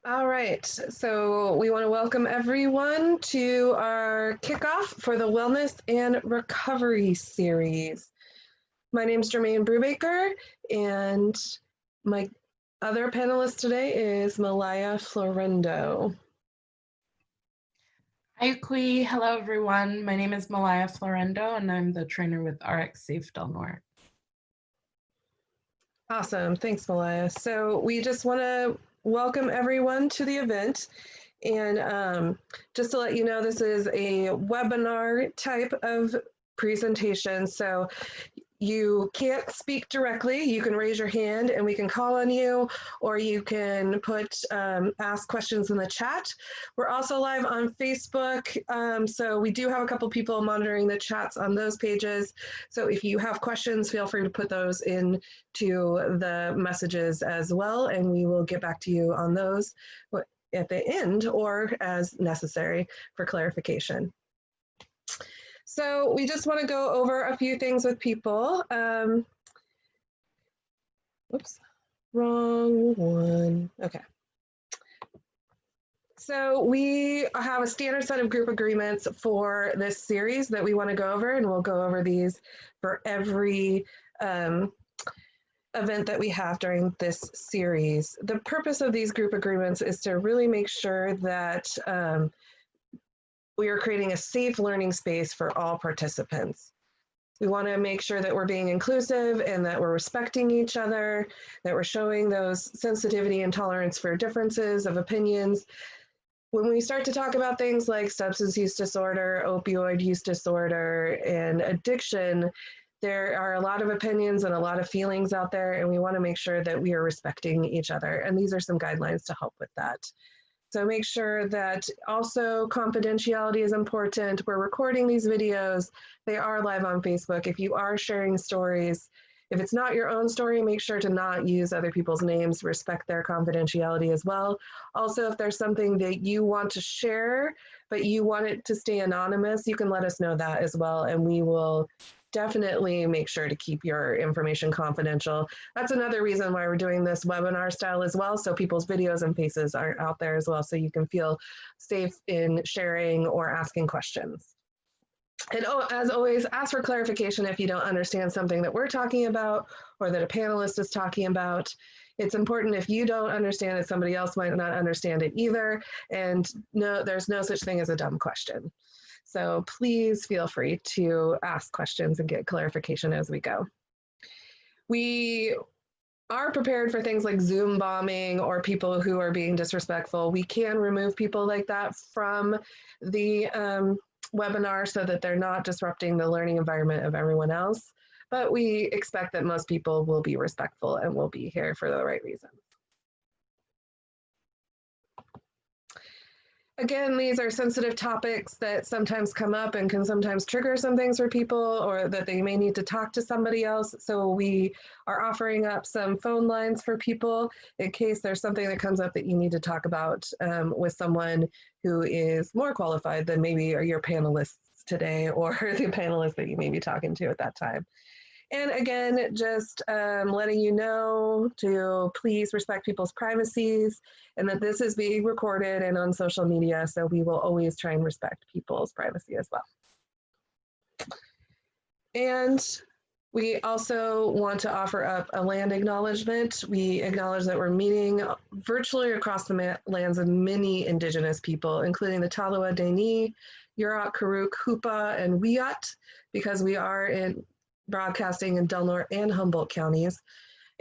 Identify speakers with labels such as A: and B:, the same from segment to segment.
A: All right, so we want to welcome everyone to our kickoff for the Wellness and Recovery series. My name is Jermaine Brubaker, and my other panelist today is Malaya Florendo.
B: Hi, Kui. Hello, everyone. My name is Malaya Florendo, and I'm the trainer with RX Safe Del Norte.
A: Awesome. Thanks, Malaya. So we just want to welcome everyone to the event. And just to let you know, this is a webinar type of presentation. So you can't speak directly. You can raise your hand and we can call on you, or you can ask questions in the chat. We're also live on Facebook. So we do have a couple people monitoring the chats on those pages. So if you have questions, feel free to put those into the messages as well, and we will get back to you on those at the end or as necessary for clarification. So we just want to go over a few things with people. Whoops, wrong one. Okay. So we have a standard set of group agreements for this series that we want to go over, and we'll go over these for every event that we have during this series. The purpose of these group agreements is to really make sure that we are creating a safe learning space for all participants. We want to make sure that we're being inclusive and that we're respecting each other, that we're showing those sensitivity and tolerance for differences of opinions. When we start to talk about things like substance use disorder, opioid use disorder, and addiction, there are a lot of opinions and a lot of feelings out there, and we want to make sure that we are respecting each other. And these are some guidelines to help with that. So make sure that also confidentiality is important. We're recording these videos. They are live on Facebook. If you are sharing stories, if it's not your own story, make sure to not use other people's names, respect their confidentiality as well. Also, if there's something that you want to share, but you want it to stay anonymous, you can let us know that as well, and we will definitely make sure to keep your information confidential. That's another reason why we're doing this webinar style as well, so people's videos and faces are out there as well, so you can feel safe in sharing or asking questions. And as always, ask for clarification if you don't understand something that we're talking about or that a panelist is talking about. It's important if you don't understand it, somebody else might not understand it either. And no, there's no such thing as a dumb question. So please feel free to ask questions and get clarification as we go. We are prepared for things like Zoom bombing or people who are being disrespectful. We can remove people like that from the webinar so that they're not disrupting the learning environment of everyone else. But we expect that most people will be respectful and will be here for the right reasons. Again, these are sensitive topics that sometimes come up and can sometimes trigger some things for people, or that they may need to talk to somebody else. So we are offering up some phone lines for people in case there's something that comes up that you need to talk about with someone who is more qualified than maybe are your panelists today or the panelists that you may be talking to at that time. And again, just letting you know to please respect people's privacies and that this is being recorded and on social media. So we will always try and respect people's privacy as well. And we also want to offer up a land acknowledgement. We acknowledge that we're meeting virtually across the lands of many Indigenous people, including the Talowa Dene, Yurok, Karuk, Hupa, and Wiyot, because we are broadcasting in Del Norte and Humboldt counties.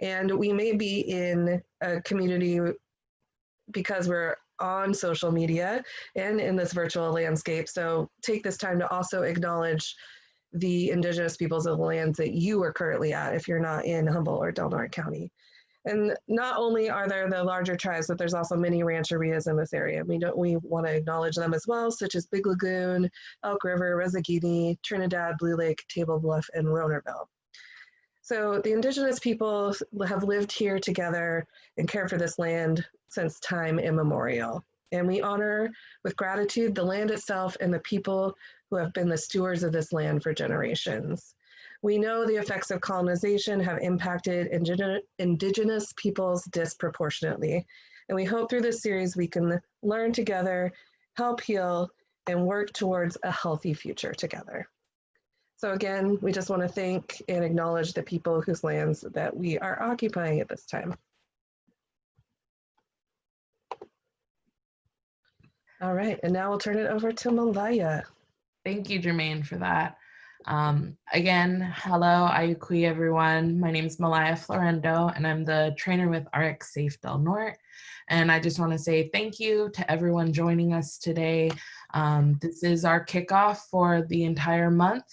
A: And we may be in a community because we're on social media and in this virtual landscape. So take this time to also acknowledge the Indigenous peoples of the lands that you are currently at if you're not in Humboldt or Del Norte County. And not only are there the larger tribes, but there's also many rancherias in this area. We want to acknowledge them as well, such as Big Lagoon, Elk River, Resagini, Trinidad, Blue Lake, Table Bluff, and Ronerville. So the Indigenous people have lived here together and cared for this land since time immemorial. And we honor with gratitude the land itself and the people who have been the stewards of this land for generations. We know the effects of colonization have impacted indigenous peoples disproportionately. And we hope through this series we can learn together, help heal, and work towards a healthy future together. So again, we just want to thank and acknowledge the people whose lands that we are occupying at this time. All right, and now we'll turn it over to Malaya.
B: Thank you, Jermaine, for that. Again, hello, Ayukui, everyone. My name is Malaya Florendo, and I'm the trainer with RX Safe Del Norte. And I just want to say thank you to everyone joining us today. This is our kickoff for the entire month.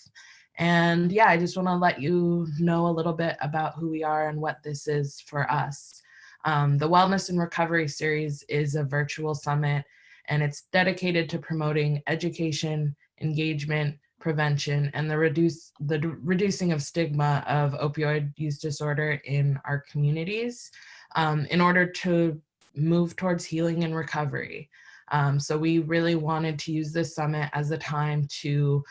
B: And yeah, I just want to let you know a little bit about who we are and what this is for us. The Wellness and Recovery Series is a virtual summit, and it's dedicated to promoting education, engagement, prevention, and the reducing of stigma of opioid use disorder in our communities in order to move towards healing and recovery. So we really wanted to use this summit as a time to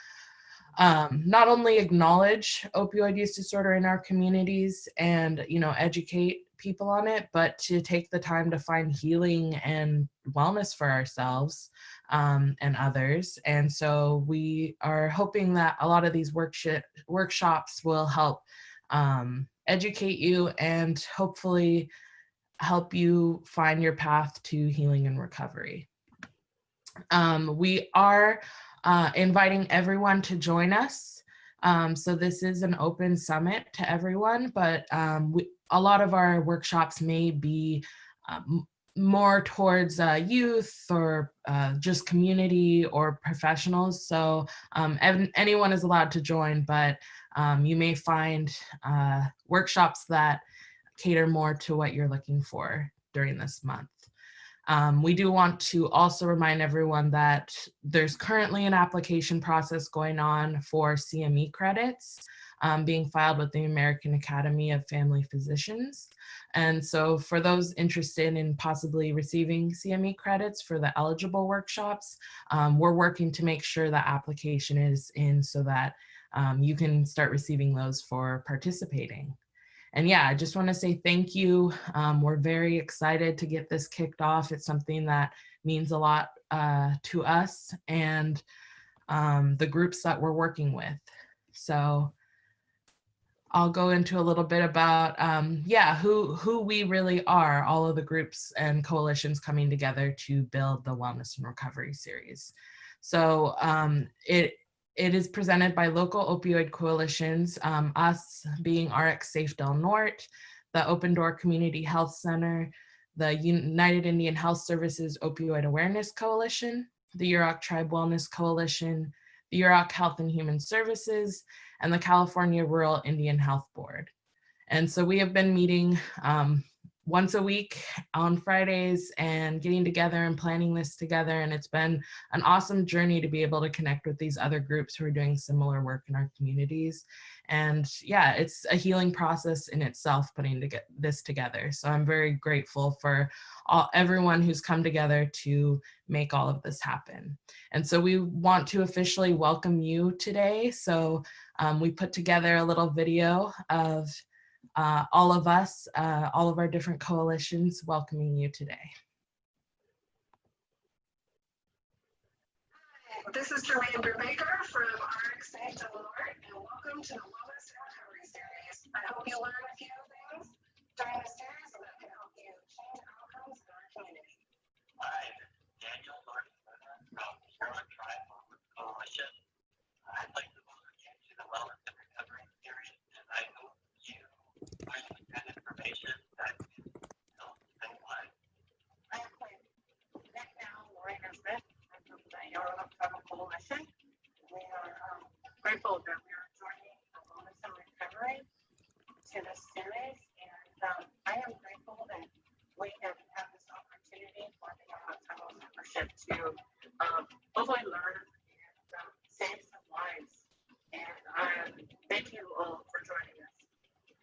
B: not only acknowledge opioid use disorder in our communities and, educate people on it, but to take the time to find healing and wellness for ourselves and others. And so we are hoping that a lot of these workshops will help educate you and hopefully help you find your path to healing and recovery. We are inviting everyone to join us. So this is an open summit to everyone, but a lot of our workshops may be more towards youth or just community or professionals. So anyone is allowed to join, but you may find workshops that cater more to what you're looking for during this month. We do want to also remind everyone that there's currently an application process going on for CME credits being filed with the American Academy of Family Physicians. And so for those interested in possibly receiving CME credits for the eligible workshops, we're working to make sure that application is in so that you can start receiving those for participating. And yeah, I just want to say thank you. We're very excited to get this kicked off. It's something that means a lot to us and the groups that we're working with. So I'll go into a little bit about, who we really are, all of the groups and coalitions coming together to build the Wellness and Recovery Series. So it is presented by local opioid coalitions, us being RX Safe Del Norte, the Open Door Community Health Center, the United Indian Health Services Opioid Awareness Coalition, the Yurok Tribe Wellness Coalition, the Yurok Health and Human Services, and the California Rural Indian Health Board. And so we have been meeting once a week on Fridays and getting together and planning this together. And it's been an awesome journey to be able to connect with these other groups who are doing similar work in our communities. And yeah, it's a healing process in itself putting this together. So I'm very grateful for everyone who's come together to make all of this happen. And so we want to officially welcome you today. So we put together a little video of all of us, all of our different coalitions welcoming you today.
A: Hi, this is Jermaine Baker from RX Safe Del Norte, and welcome to the Wellness and Recovery Series. I hope you learn a few things during this series that can help you change outcomes in our community.
C: I'm Daniel Martin from Yurok Tribe Wellness Coalition. I'd like to welcome you to the Wellness and Recovery Series, and I hope you find some good information that can help save lives.
D: I'm right now Lorena Smith. I'm from the Yurok Tribe Coalition. We are grateful that we are joining the Wellness and Recovery to this series, and I am grateful that we have had this opportunity for the Yurok Tribe membership to hopefully learn and save some lives. And thank you all for joining us.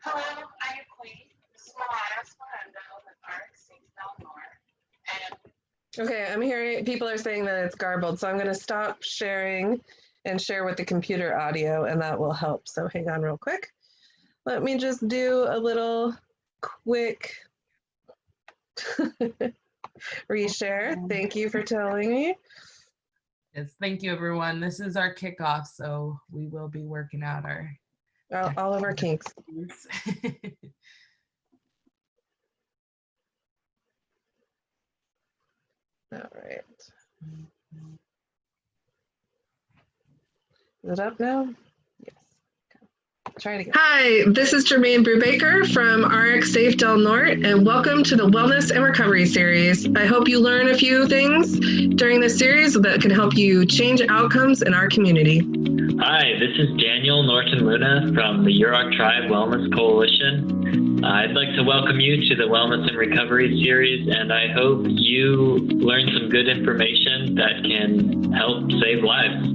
D: Hello, I'm Queen. This is Malaya Florendo with RX Safe Del Norte. And
A: Okay, I'm hearing people are saying that it's garbled, so I'm going to stop sharing and share with the computer audio, and that will help. So hang on real quick. Let me just do a little quick reshare. Thank you for telling me.
B: Yes, thank you, everyone. This is our kickoff, so we will be working out our
A: All of our kinks. All right. Is it up now? Yes. Try it again. Hi, this is Jermaine Brubaker from RX Safe Del Norte, and welcome to the Wellness and Recovery Series. I hope you learn a few things during this series that can help you change outcomes in our community.
E: Hi, this is Daniel Norton Luna from the Yurok Tribe Wellness Coalition. I'd like to welcome you to the Wellness and Recovery Series, and I hope you learn some good information that can help save lives.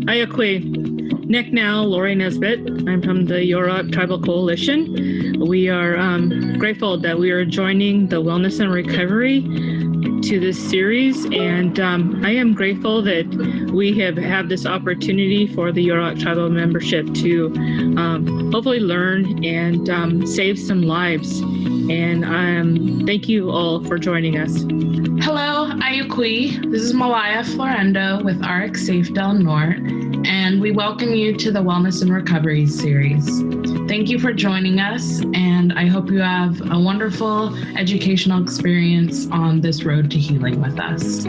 F: Ayakwe. Nick now, Lori Nesbitt. I'm from the Yurok Tribal Coalition. We are grateful that we are joining the Wellness and Recovery to this series, and I am grateful that we have this opportunity for the Yurok Tribal membership to hopefully learn and save some lives. And thank you all for joining us.
B: Hello, Ayukui. This is Malaya Florendo with RX Safe Del Norte, and we welcome you to the Wellness and Recovery Series. Thank you for joining us, and I hope you have a wonderful educational experience on this road to healing with us.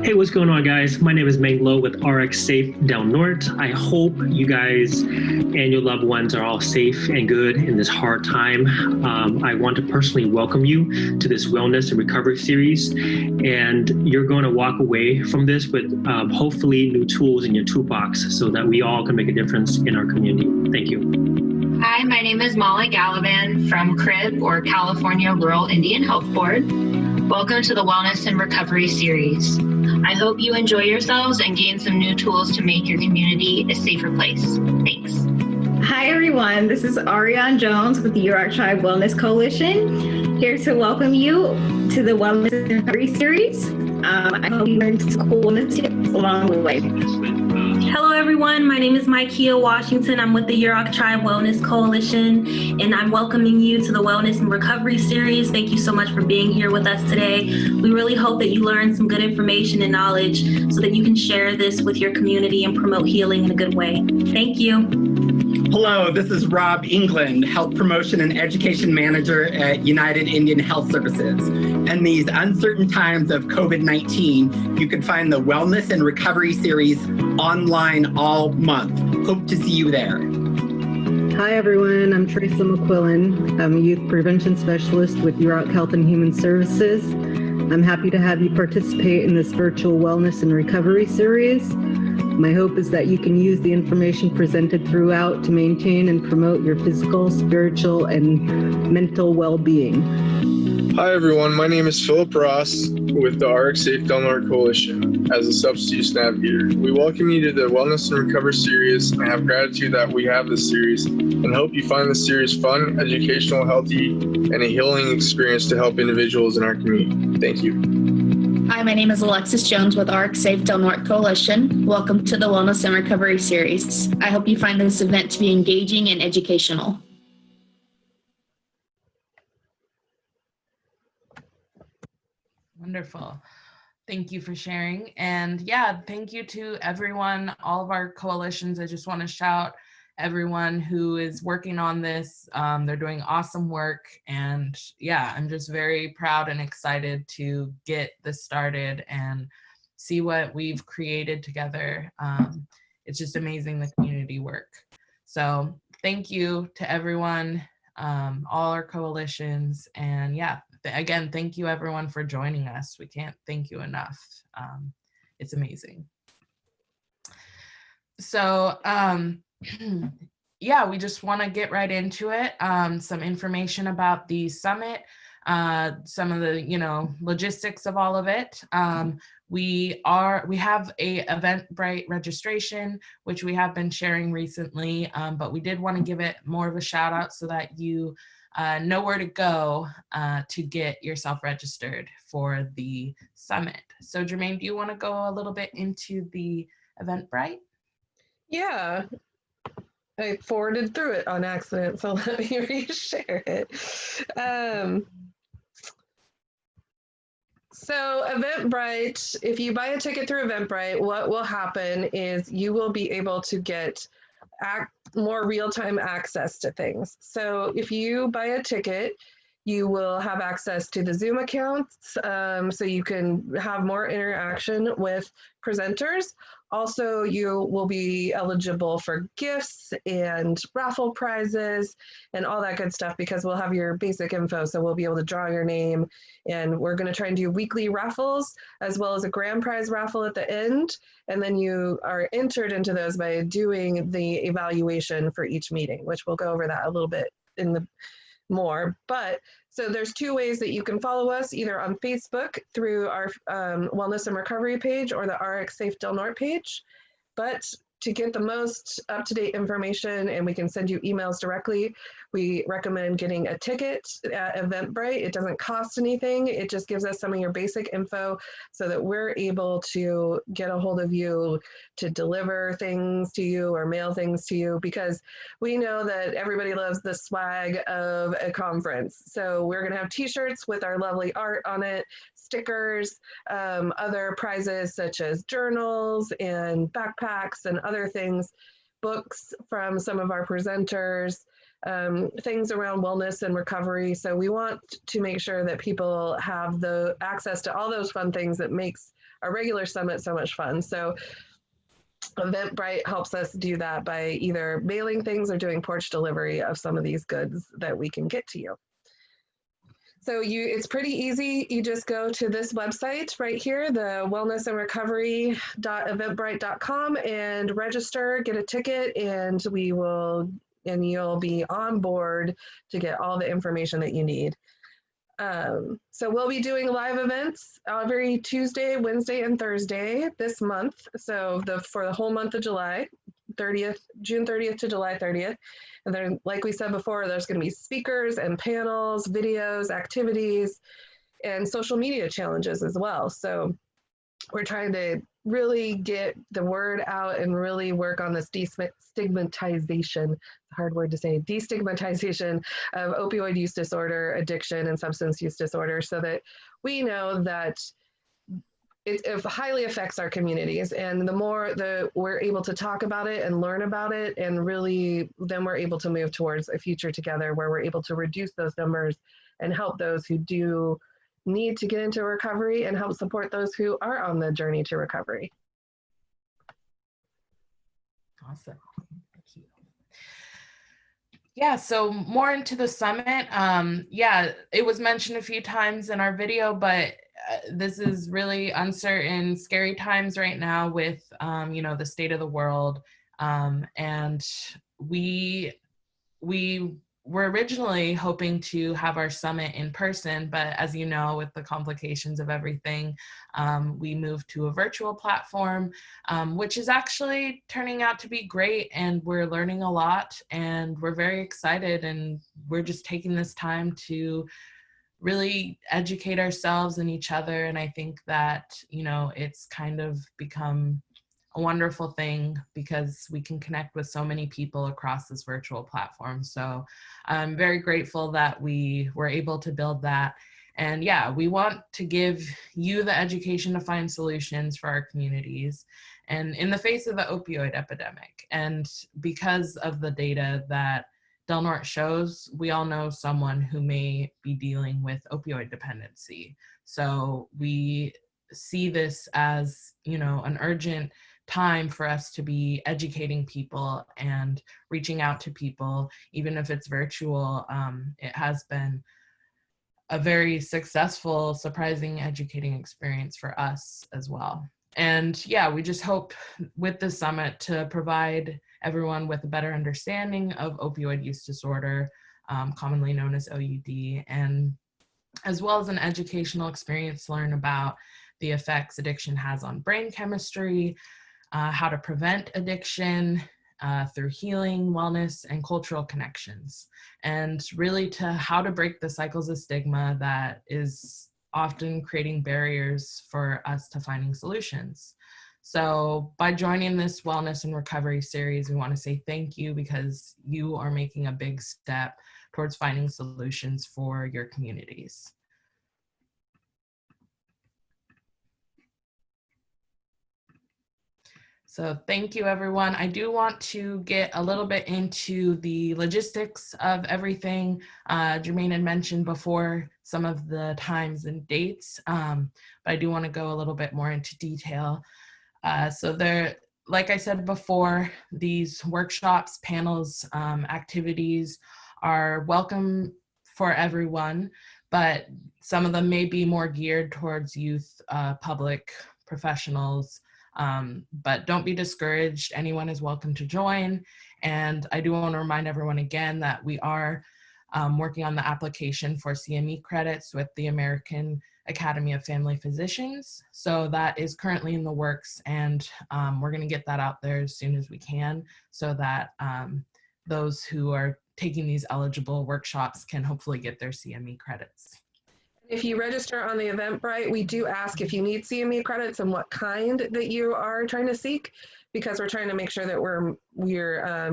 G: Hey, what's going on, guys? My name is Meng Lo with RX Safe Del Norte. I hope you guys and your loved ones are all safe and good in this hard time. I want to personally welcome you to this Wellness and Recovery Series, and you're going to walk away from this with hopefully new tools in your toolbox so that we all can make a difference in our community. Thank you.
H: Hi, my name is Molly Gallivan from CRIB, or California Rural Indian Health Board. Welcome to the Wellness and Recovery Series. I hope you enjoy yourselves and gain some new tools to make your community a safer place. Thanks.
I: Hi, everyone. This is Ariane Jones with the Yurok Tribe Wellness Coalition, here to welcome you to the Wellness and Recovery Series. I hope you learned some cool tips along the way.
J: Hello, everyone. My name is Mykea Washington. I'm with the Yurok Tribe Wellness Coalition, and I'm welcoming you to the Wellness and Recovery Series. Thank you so much for being here with us today. We really hope that you learn some good information and knowledge so that you can share this with your community and promote healing in a good way. Thank you.
K: Hello, this is Rob England, Health Promotion and Education Manager at United Indian Health Services. In these uncertain times of COVID-19, you can find the Wellness and Recovery Series online all month. Hope to see you there.
L: Hi, everyone. I'm Teresa McQuillan. I'm a youth prevention specialist with Yurok Health and Human Services. I'm happy to have you participate in this virtual Wellness and Recovery Series. My hope is that you can use the information presented throughout to maintain and promote your physical, spiritual, and mental well-being.
M: Hi, everyone. My name is Philip Ross with the RX Safe Del Norte Coalition as a substance navigator. We welcome you to the Wellness and Recovery Series and have gratitude that we have this series and hope you find this series fun, educational, healthy, and a healing experience to help individuals in our community. Thank you.
N: Hi, my name is Alexis Jones with RX Safe Del Norte Coalition. Welcome to the Wellness and Recovery Series. I hope you find this event to be engaging and educational.
B: Wonderful. Thank you for sharing. And yeah, thank you to everyone, all of our coalitions. I just want to shout everyone who is working on this. They're doing awesome work. And yeah, I'm just very proud and excited to get this started and see what we've created together. It's just amazing, the community work. So thank you to everyone, all our coalitions. And yeah, again, thank you everyone for joining us. We can't thank you enough. It's amazing. So yeah, we just want to get right into it. Some information about the summit, some of the logistics of all of it. We have a Eventbrite registration, which we have been sharing recently, but we did want to give it more of a shout out so that you know where to go to get yourself registered for the summit. So Jermaine, do you want to go a little bit into the Eventbrite?
A: Yeah, I forwarded through it on accident, so let me reshare it. So Eventbrite, if you buy a ticket through Eventbrite, what will happen is you will be able to get more real-time access to things. So if you buy a ticket, you will have access to the Zoom accounts, so you can have more interaction with presenters. Also, you will be eligible for gifts and raffle prizes and all that good stuff because we'll have your basic info. So we'll be able to draw your name, and we're going to try and do weekly raffles as well as a grand prize raffle at the end. And then you are entered into those by doing the evaluation for each meeting, which we'll go over that a little bit in the more. But so there's two ways that you can follow us, either on Facebook through our Wellness and Recovery page or the RX Safe Del Norte page. But to get the most up-to-date information, and we can send you emails directly, we recommend getting a ticket at Eventbrite. It doesn't cost anything. It just gives us some of your basic info so that we're able to get a hold of you to deliver things to you or mail things to you, because we know that everybody loves the swag of a conference. So we're going to have t-shirts with our lovely art on it, stickers, other prizes such as journals and backpacks and other things, books from some of our presenters, things around wellness and recovery. So we want to make sure that people have the access to all those fun things that makes a regular summit so much fun. So Eventbrite helps us do that by either mailing things or doing porch delivery of some of these goods that we can get to you. So it's pretty easy. You just go to this website right here, the wellnessandrecovery.eventbrite.com, and register, get a ticket, and you'll be on board to get all the information that you need. So we'll be doing live events every Tuesday, Wednesday, and Thursday this month. So for the whole month of July, June 30th to July 30th. And then, like we said before, there's going to be speakers and panels, videos, activities, and social media challenges as well. So we're trying to really get the word out and really work on this destigmatization, hard word to say, destigmatization of opioid use disorder, addiction, and substance use disorder, so that we know that it highly affects our communities. And the more we're able to talk about it and learn about it, and really then we're able to move towards a future together where we're able to reduce those numbers and help those who do need to get into recovery and help support those who are on the journey to recovery.
B: Awesome. Thank you. Yeah, so more into the summit. Yeah, it was mentioned a few times in our video, but this is really uncertain, scary times right now with, the state of the world. And we were originally hoping to have our summit in person, but as you know, with the complications of everything, we moved to a virtual platform, which is actually turning out to be great, and we're learning a lot, and we're very excited, and we're just taking this time to really educate ourselves and each other. And I think that, it's kind of become a wonderful thing because we can connect with so many people across this virtual platform. So I'm very grateful that we were able to build that. And yeah, we want to give you the education to find solutions for our communities and in the face of the opioid epidemic. And because of the data that Del Norte shows, we all know someone who may be dealing with opioid dependency. So we see this as, an urgent time for us to be educating people and reaching out to people, even if it's virtual. It has been a very successful, surprising, educating experience for us as well. And yeah, we just hope with the summit to provide everyone with a better understanding of opioid use disorder, commonly known as OUD, and as well as an educational experience to learn about the effects addiction has on brain chemistry, how to prevent addiction through healing, wellness, and cultural connections, and really to how to break the cycles of stigma that is often creating barriers for us to finding solutions. So by joining this Wellness and Recovery series, we want to say thank you because you are making a big step towards finding solutions for your communities. So thank you, everyone. I do want to get a little bit into the logistics of everything. Jermaine had mentioned before some of the times and dates, but I do want to go a little bit more into detail. So there, like I said before, these workshops, panels, activities are welcome for everyone, but some of them may be more geared towards youth, public, professionals, but don't be discouraged. Anyone is welcome to join. And I do want to remind everyone again that we are working on the application for CME credits with the American Academy of Family Physicians. So that is currently in the works, and we're going to get that out there as soon as we can so that those who are taking these eligible workshops can hopefully get their CME credits.
A: If you register on the Eventbrite, we do ask if you need CME credits and what kind that you are trying to seek, because we're trying to make sure that we're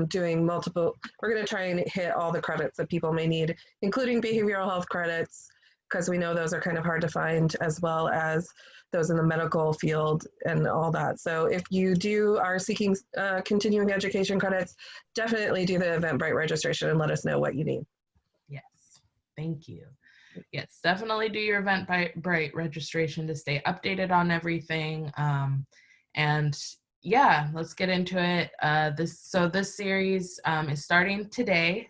A: doing multiple, we're going to try and hit all the credits that people may need, including behavioral health credits, because we know those are kind of hard to find, as well as those in the medical field and all that. So if you are seeking continuing education credits, definitely do the Eventbrite registration and let us know what you need.
B: Yes, thank you. Yes, definitely do your Eventbrite registration to stay updated on everything. And yeah, let's get into it. This series is starting today,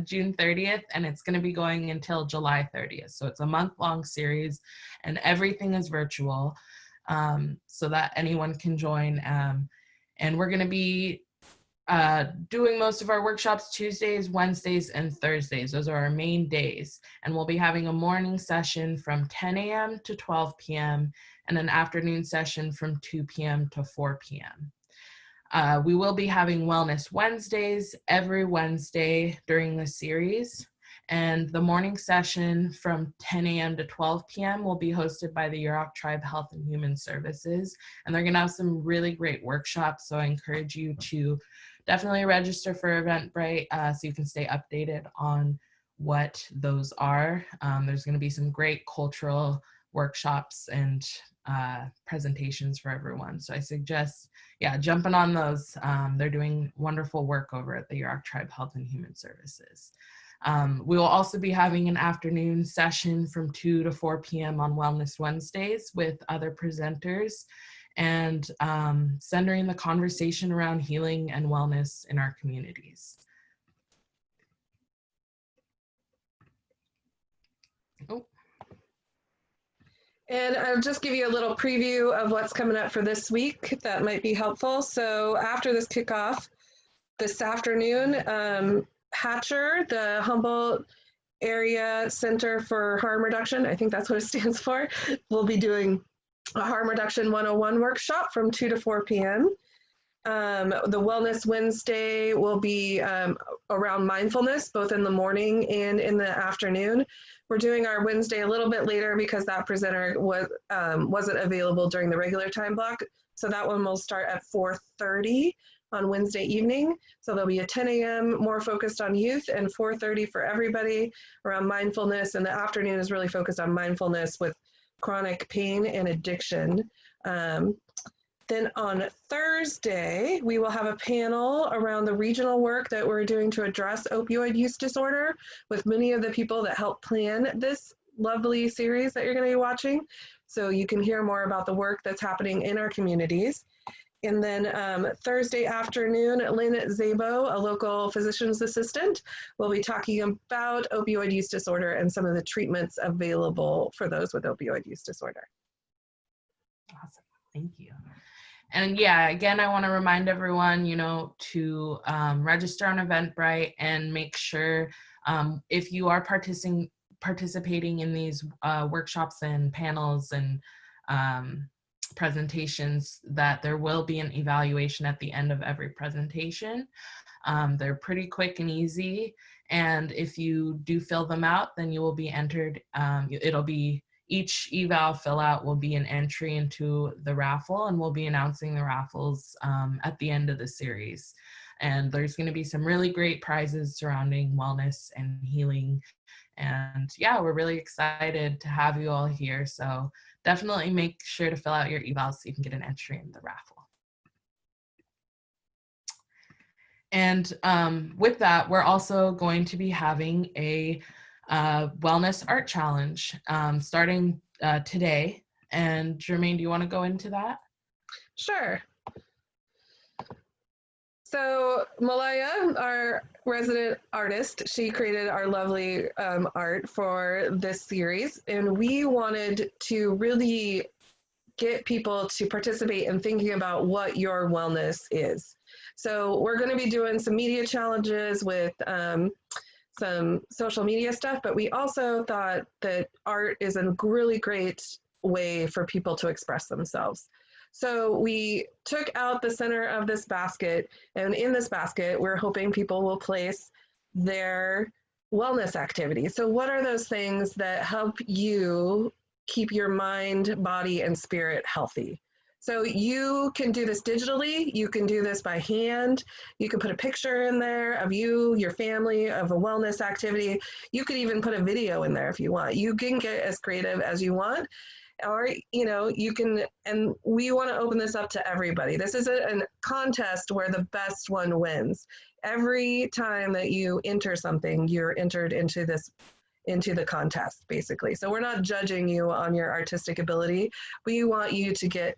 B: June 30th, and it's going to be going until July 30th. So it's a month-long series, and everything is virtual, so that anyone can join. And we're going to be doing most of our workshops Tuesdays, Wednesdays, and Thursdays. Those are our main days. And we'll be having a morning session from 10 a.m. to 12 p.m. and an afternoon session from 2 p.m. to 4 p.m. We will be having Wellness Wednesdays every Wednesday during the series. And the morning session from 10 a.m. to 12 p.m. will be hosted by the Yurok Tribe Health and Human Services. And they're going to have some really great workshops. So I encourage you to definitely register for Eventbrite so you can stay updated on what those are. There's going to be some great cultural workshops and presentations for everyone. So I suggest, jumping on those. They're doing wonderful work over at the Yurok Tribe Health and Human Services. We will also be having an afternoon session from 2 to 4 p.m. on Wellness Wednesdays with other presenters, and centering the conversation around healing and wellness in our communities. Oh.
A: And I'll just give you a little preview of what's coming up for this week that might be helpful. So after this kickoff this afternoon, Hatcher, the Humboldt Area Center for Harm Reduction, I think that's what it stands for, will be doing a Harm Reduction 101 workshop from 2 to 4 p.m. The Wellness Wednesday will be around mindfulness, both in the morning and in the afternoon. We're doing our Wednesday a little bit later because that presenter wasn't available during the regular time block. So that one will start at 4:30 on Wednesday evening. So there'll be a 10 a.m. more focused on youth and 4:30 for everybody around mindfulness. And the afternoon is really focused on mindfulness with chronic pain and addiction. Then on Thursday, we will have a panel around the regional work that we're doing to address opioid use disorder with many of the people that help plan this lovely series that you're going to be watching. So you can hear more about the work that's happening in our communities. And then Thursday afternoon, Lynn Zabo, a local physician's assistant, will be talking about opioid use disorder and some of the treatments available for those with opioid use disorder.
B: Awesome, thank you. And yeah, again, I want to remind everyone, to register on Eventbrite and make sure if you are participating in these workshops and panels and presentations, that there will be an evaluation at the end of every presentation. They're pretty quick and easy. And if you do fill them out, then you will be entered. It'll be each eval fill out will be an entry into the raffle, and we'll be announcing the raffles at the end of the series. And there's going to be some really great prizes surrounding wellness and healing. And yeah, we're really excited to have you all here. So definitely make sure to fill out your evals so you can get an entry in the raffle. And with that, we're also going to be having a wellness art challenge starting today. And Jermaine, do you want to go into that?
A: Sure. So Malaya, our resident artist, she created our lovely art for this series, and we wanted to really get people to participate in thinking about what your wellness is. So we're going to be doing some media challenges with some social media stuff, but we also thought that art is a really great way for people to express themselves. So we took out the center of this basket, and in this basket, we're hoping people will place their wellness activities. So what are those things that help you keep your mind, body, and spirit healthy? So you can do this digitally, you can do this by hand, you can put a picture in there of you, your family, of a wellness activity. You could even put a video in there if you want. You can get as creative as you want. Or, you know, you can, and we want to open this up to everybody. This is a contest where the best one wins. Every time that you enter something, you're entered into the contest, basically. So we're not judging you on your artistic ability. We want you to get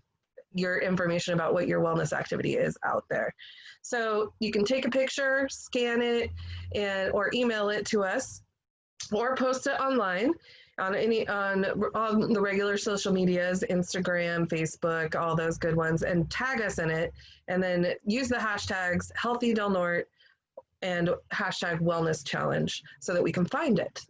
A: your information about what your wellness activity is out there. So you can take a picture, scan it, or email it to us, or post it online on the regular social medias, Instagram, Facebook, all those good ones, and tag us in it, and then use the hashtags Healthy Del Norte and hashtag wellness challenge so that we can find it.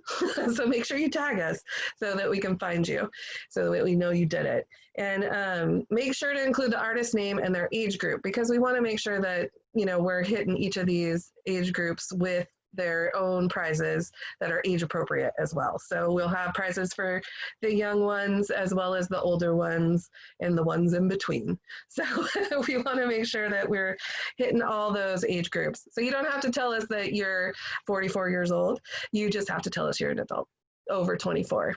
A: So make sure you tag us so that we can find you, so that we know you did it. And make sure to include the artist name and their age group, because we want to make sure that, you know, we're hitting each of these age groups with their own prizes that are age appropriate as well. So we'll have prizes for the young ones as well as the older ones and the ones in between. So we want to make sure that we're hitting all those age groups. So you don't have to tell us that you're 44 years old. You just have to tell us you're an adult over 24.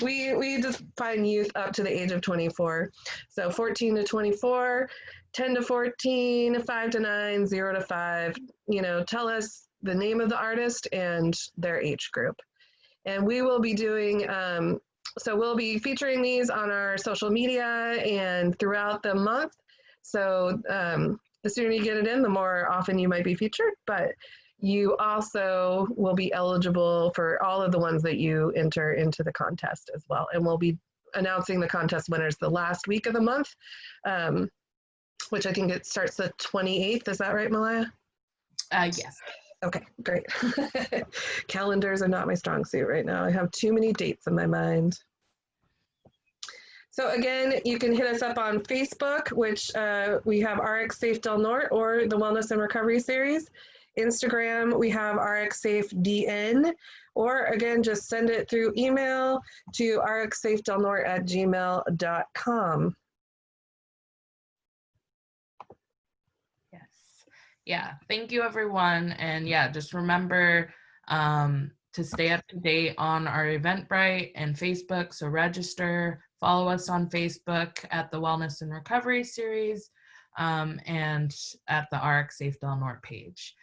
A: We define youth up to the age of 24. So 14 to 24, 10 to 14, 5 to 9, 0 to 5, you know, tell us the name of the artist and their age group. And we will be doing, so we'll be featuring these on our social media and throughout the month. So the sooner you get it in, the more often you might be featured, but you also will be eligible for all of the ones that you enter into the contest as well. And we'll be announcing the contest winners the last week of the month, which I think it starts the 28th. Is that right, Malaya?
B: Yes.
A: Okay, great. Calendars are not my strong suit right now. I have too many dates in my mind. So again, you can hit us up on Facebook, which we have RX Safe Del Norte or the Wellness and Recovery Series. Instagram, we have RX Safe DN, or again, just send it through email to rxsafedelnorte@gmail.com.
B: Yeah, thank you everyone. And yeah, just remember to stay up to date on our Eventbrite and Facebook. So register, follow us on Facebook at the Wellness and Recovery Series and at the RX Safe Del Norte page.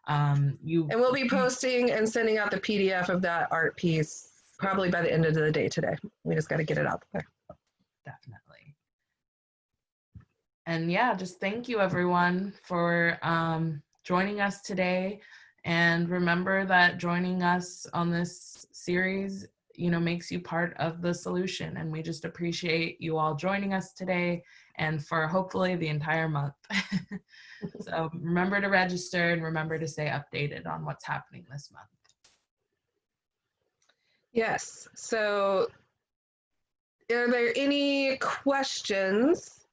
A: And we'll be posting and sending out the PDF of that art piece probably by the end of the day today. We just got to get it out there.
B: Definitely. And yeah, just thank you everyone for joining us today. And remember that joining us on this series, you know, makes you part of the solution. And we just appreciate you all joining us today and for hopefully the entire month. So remember to register and remember to stay updated on what's happening this month.
A: Yes. So are there any questions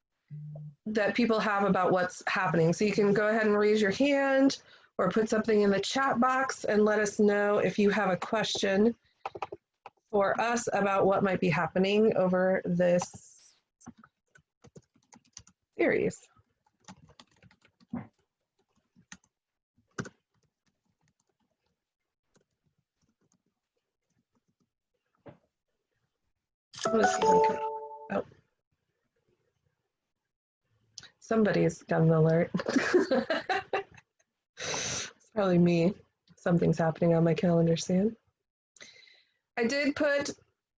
A: that people have about what's happening? So you can go ahead and raise your hand or put something in the chat box and let us know if you have a question for us about what might be happening over this series. Oh, somebody's got an alert. It's probably me. Something's happening on my calendar soon. I did put,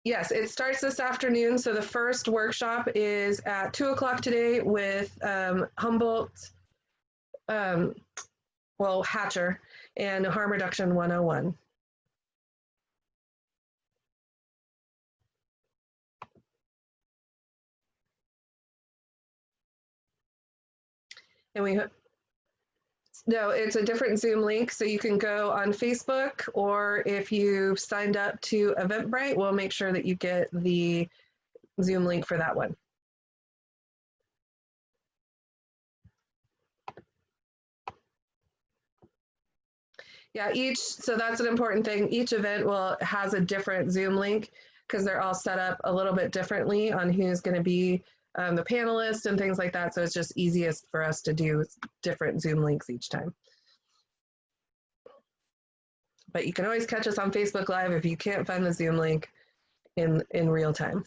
A: yes, it starts this afternoon. So the first workshop is at 2 o'clock today with Humboldt, Hatcher, and Harm Reduction 101. And no, it's a different Zoom link. So you can go on Facebook, or if you've signed up to Eventbrite, we'll make sure that you get the Zoom link for that one. Yeah, so that's an important thing. Each event has a different Zoom link because they're all set up a little bit differently on who's going to be the panelists and things like that. So it's just easiest for us to do different Zoom links each time. But you can always catch us on Facebook Live if you can't find the Zoom link in real time.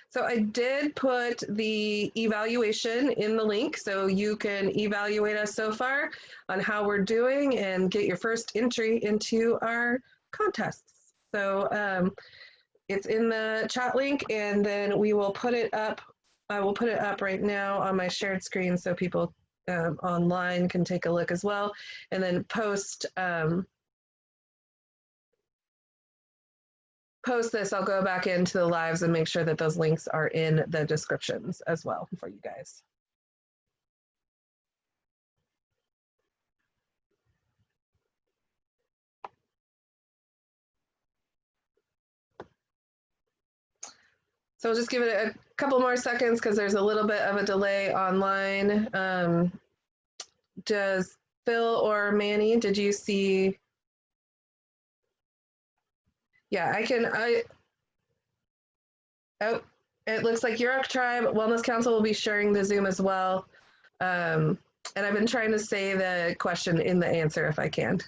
A: So I did put the evaluation in the link so you can evaluate us so far on how we're doing and get your first entry into our contests. So it's in the chat link, and then we will put it up. I will put it up right now on my shared screen so people online can take a look as well, and then post this. I'll go back into the lives and make sure that those links are in the descriptions as well for you guys. So we'll just give it a couple more seconds because there's a little bit of a delay online. Does Phil or Manny, did you see? Yeah, oh, it looks like Yurok Tribe Wellness Council will be sharing the Zoom as well. And I've been trying to say the question in the answer if I can,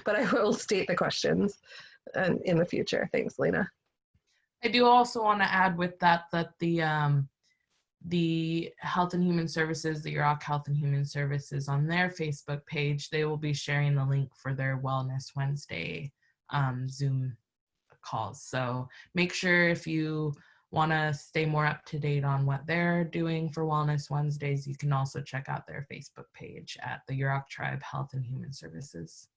A: but I will state the questions in the future. Thanks, Lena.
B: I do also want to add with that the Health and Human Services, the Yurok Health and Human Services on their Facebook page, they will be sharing the link for their Wellness Wednesday Zoom calls. So make sure if you want to stay more up to date on what they're doing for Wellness Wednesdays, you can also check out their Facebook page at the Yurok Tribe Health and Human Services.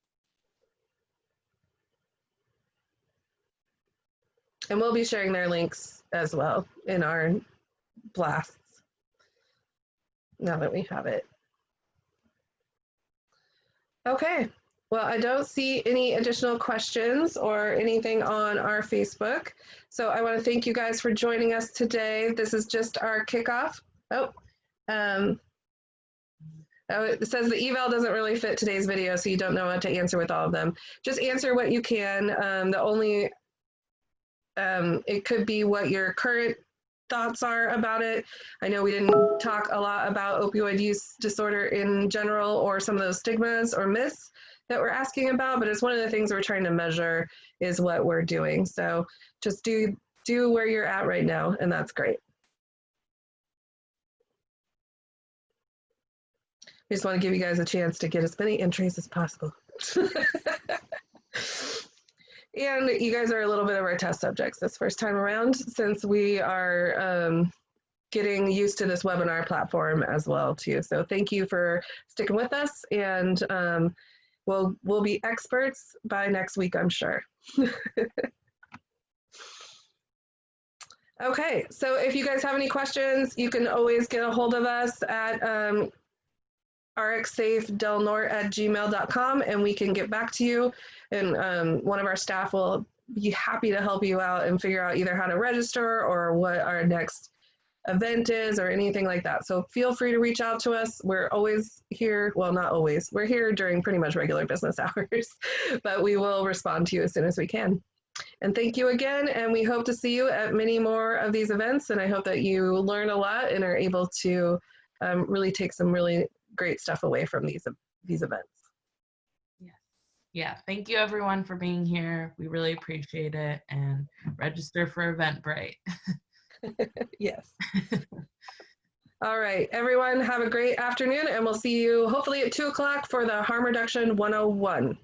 A: And we'll be sharing their links as well in our blasts now that we have it. Okay, well, I don't see any additional questions or anything on our Facebook. So I want to thank you guys for joining us today. This is just our kickoff. It says the eval doesn't really fit today's video, so you don't know what to answer with all of them. Just answer what you can. It could be what your current thoughts are about it. I know we didn't talk a lot about opioid use disorder in general or some of those stigmas or myths that we're asking about, but it's one of the things we're trying to measure is what we're doing. So just do where you're at right now, and that's great. We just want to give you guys a chance to get as many entries as possible. And you guys are a little bit of our test subjects this first time around, since we are getting used to this webinar platform as well too. So thank you for sticking with us, and we'll be experts by next week, I'm sure. Okay, so if you guys have any questions, you can always get a hold of us at rxsafedelnort@gmail.com, and we can get back to you, and one of our staff will be happy to help you out and figure out either how to register or what our next event is or anything like that. So feel free to reach out to us. We're always here. Well, not always. We're here during pretty much regular business hours, but we will respond to you as soon as we can. And thank you again. And we hope to see you at many more of these events. And I hope that you learn a lot and are able to really take some really great stuff away from these events.
B: Yeah, thank you everyone for being here. We really appreciate it, and register for Eventbrite.
A: Yes. All right, everyone, have a great afternoon, and we'll see you hopefully at 2 o'clock for the Harm Reduction 101.